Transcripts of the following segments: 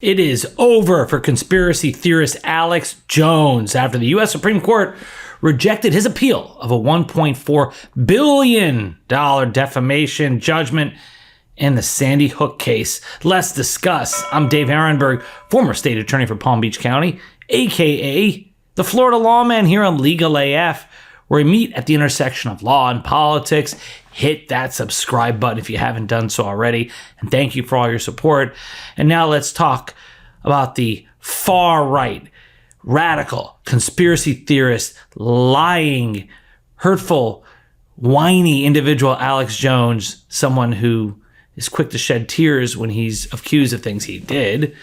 It is over for conspiracy theorist Alex Jones after the U.S. Supreme Court rejected his appeal of a $1.4 billion defamation judgment in the Sandy Hook case. Let's discuss. I'm Dave Aronberg, former state attorney for Palm Beach County, a.k.a. the Florida LawMan here on Legal AF, where we meet at the intersection of law and politics. Hit that subscribe button if you haven't done so already. And thank you for all your support. And now let's talk about the far right, radical, conspiracy theorist, lying, hurtful, whiny individual Alex Jones, someone who is quick to shed tears when he's accused of things he did,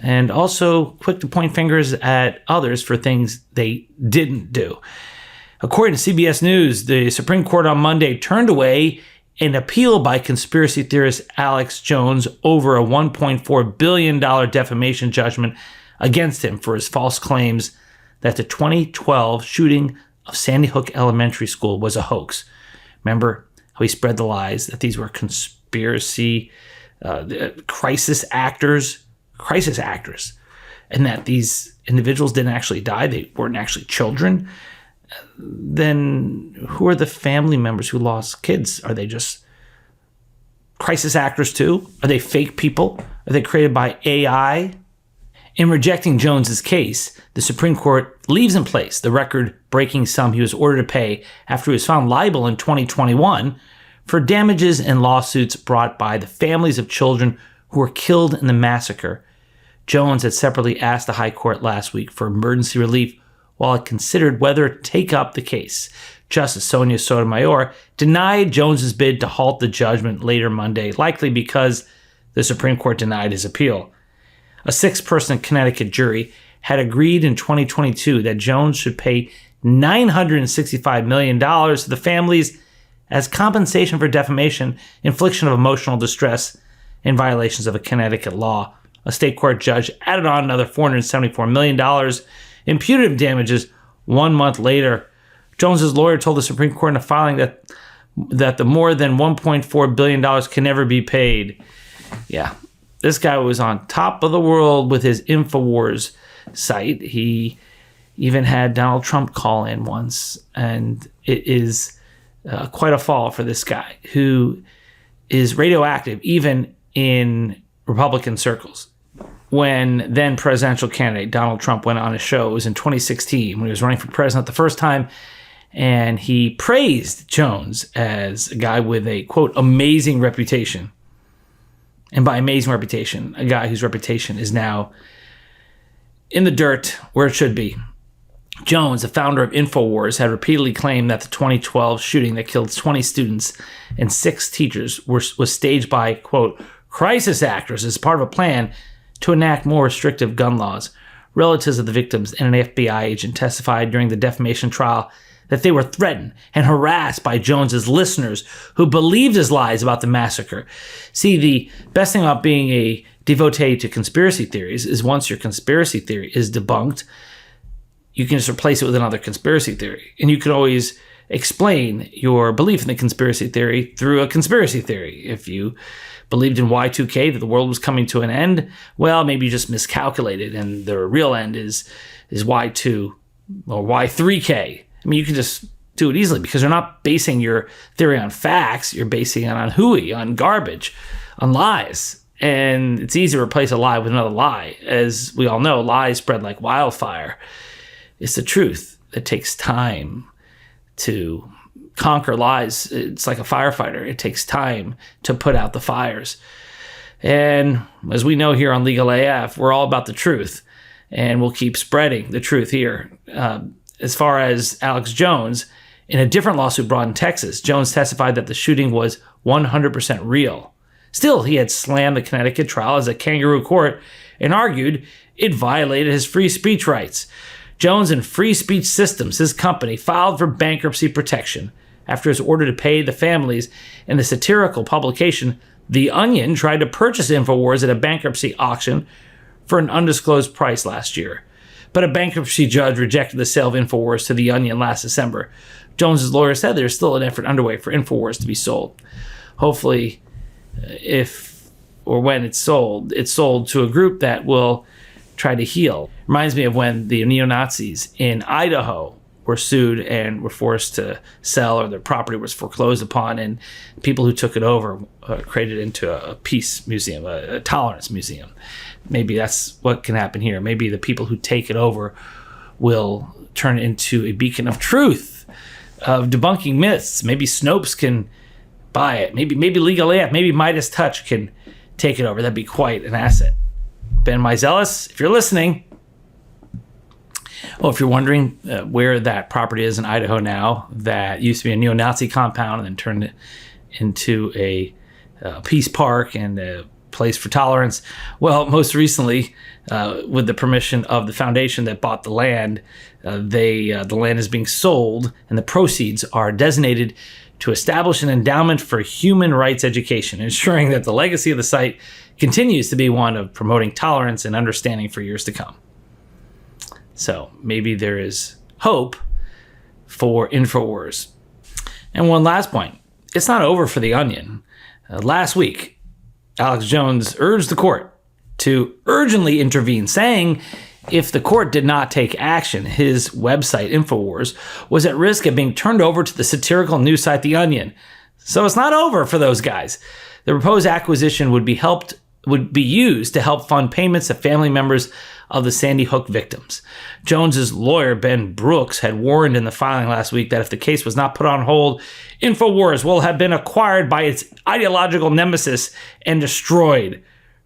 and also quick to point fingers at others for things they didn't do. According to CBS News, the Supreme Court on Monday turned away an appeal by conspiracy theorist Alex Jones over a $1.4 billion defamation judgment against him for his false claims that the 2012 shooting of Sandy Hook Elementary School was a hoax. Remember how he spread the lies that these were conspiracy crisis actors, and that these individuals didn't actually die, they weren't actually children? Then who are the family members who lost kids? Are they just crisis actors too? Are they fake people? Are they created by AI? In rejecting Jones's case, the Supreme Court leaves in place the record-breaking sum he was ordered to pay after he was found liable in 2021 for damages and lawsuits brought by the families of children who were killed in the massacre. Jones had separately asked the High Court last week for emergency relief while it considered whether to take up the case. Justice Sonia Sotomayor denied Jones's bid to halt the judgment later Monday, likely because the Supreme Court denied his appeal. A 6-person Connecticut jury had agreed in 2022 that Jones should pay $965 million to the families as compensation for defamation, infliction of emotional distress, and violations of a Connecticut law. A state court judge added on another $474 million in punitive damages 1 month later. Jones's lawyer told the Supreme Court in a filing that the more than $1.4 billion can never be paid. Yeah, this guy was on top of the world with his InfoWars site. He even had Donald Trump call in once, and it is quite a fall for this guy who is radioactive even in Republican circles. When then presidential candidate Donald Trump went on a show, it was in 2016 when he was running for president the first time, and he praised Jones as a guy with a, quote, amazing reputation. And by amazing reputation, a guy whose reputation is now in the dirt where it should be. Jones, the founder of InfoWars, had repeatedly claimed that the 2012 shooting that killed 20 students and 6 teachers was staged by, quote, crisis actors as part of a plan to enact more restrictive gun laws. Relatives of the victims and an FBI agent testified during the defamation trial that they were threatened and harassed by Jones's listeners who believed his lies about the massacre. See, the best thing about being a devotee to conspiracy theories is once your conspiracy theory is debunked, you can just replace it with another conspiracy theory. And you can always explain your belief in the conspiracy theory through a conspiracy theory. If you believed in Y2K, that the world was coming to an end, well, maybe you just miscalculated and the real end is Y2 or Y3K. I mean, you can just do it easily because you're not basing your theory on facts. You're basing it on hooey, on garbage, on lies. And it's easy to replace a lie with another lie. As we all know, lies spread like wildfire. It's the truth that takes time to conquer lies. It's like a firefighter. It takes time to put out the fires. And as we know here on Legal AF, we're all about the truth, and we'll keep spreading the truth here. As far as Alex Jones, in a different lawsuit brought in Texas, Jones testified that the shooting was 100% real. Still, he had slammed the Connecticut trial as a kangaroo court and argued it violated his free speech rights. Jones and Free Speech Systems, his company, filed for bankruptcy protection after his order to pay the families, and the satirical publication The Onion tried to purchase InfoWars at a bankruptcy auction for an undisclosed price last year. But a bankruptcy judge rejected the sale of InfoWars to The Onion last December. Jones's lawyer said there's still an effort underway for InfoWars to be sold. Hopefully, if or when it's sold to a group that will try to heal. Reminds me of when the neo-Nazis in Idaho were sued and were forced to sell, or their property was foreclosed upon, and people who took it over created it into a peace museum, a tolerance museum. Maybe that's what can happen here. Maybe the people who take it over will turn it into a beacon of truth, of debunking myths. Maybe Snopes can buy it. Maybe Legal AF, maybe Midas Touch can take it over. That'd be quite an asset. Ben Meiselas, if you're listening, if you're wondering where that property is in Idaho now, that used to be a neo-Nazi compound and then turned it into a peace park and a place for tolerance. Well, most recently, with the permission of the foundation that bought the land, the land is being sold, and the proceeds are designated to establish an endowment for human rights education, ensuring that the legacy of the site continues to be one of promoting tolerance and understanding for years to come. So maybe there is hope for InfoWars. And one last point. It's not over for The Onion. Last week, Alex Jones urged the court to urgently intervene, saying if the court did not take action, his website, InfoWars, was at risk of being turned over to the satirical news site The Onion. So it's not over for those guys. The proposed acquisition would be used to help fund payments to family members of the Sandy Hook victims. Jones's lawyer, Ben Brooks, had warned in the filing last week that if the case was not put on hold, InfoWars will have been acquired by its ideological nemesis and destroyed.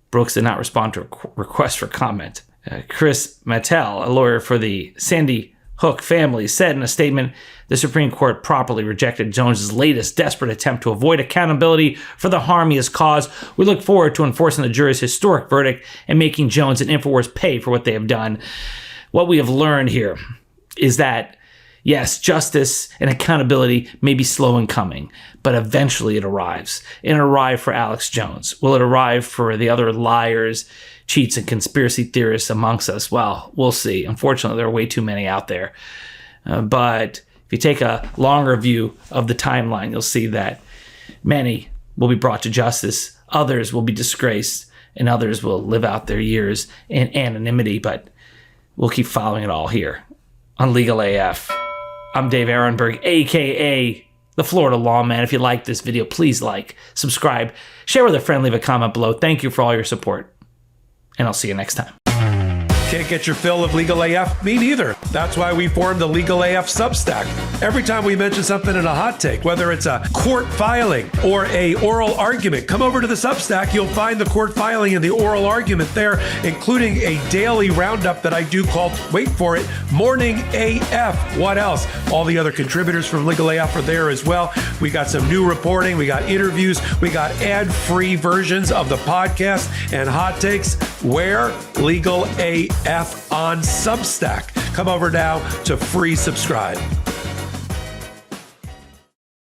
Brooks did not respond to a request for comment. Chris Mattel, a lawyer for the Sandy Hook family, said in a statement, the Supreme Court properly rejected Jones's latest desperate attempt to avoid accountability for the harm he has caused. We look forward to enforcing the jury's historic verdict and making Jones and InfoWars pay for what they have done. What we have learned here is that, yes, justice and accountability may be slow in coming, but eventually it arrives. It arrived for Alex Jones. Will it arrive for the other liars, cheats, and conspiracy theorists amongst us? Well, we'll see. Unfortunately, there are way too many out there. But if you take a longer view of the timeline, you'll see that many will be brought to justice, others will be disgraced, and others will live out their years in anonymity. But we'll keep following it all here on Legal AF. I'm Dave Aronberg, a.k.a. the Florida LawMan. If you like this video, please like, subscribe, share with a friend, leave a comment below. Thank you for all your support, and I'll see you next time. Can't get your fill of Legal AF? Me neither. That's why we formed the Legal AF Substack. Every time we mention something in a hot take, whether it's a court filing or a oral argument, come over to the Substack. You'll find the court filing and the oral argument there, including a daily roundup that I do called, wait for it, Morning AF. What else? All the other contributors from Legal AF are there as well. We got some new reporting. We got interviews. We got ad-free versions of the podcast and hot takes. Where? Legal AF on Substack. Come over now to free subscribe.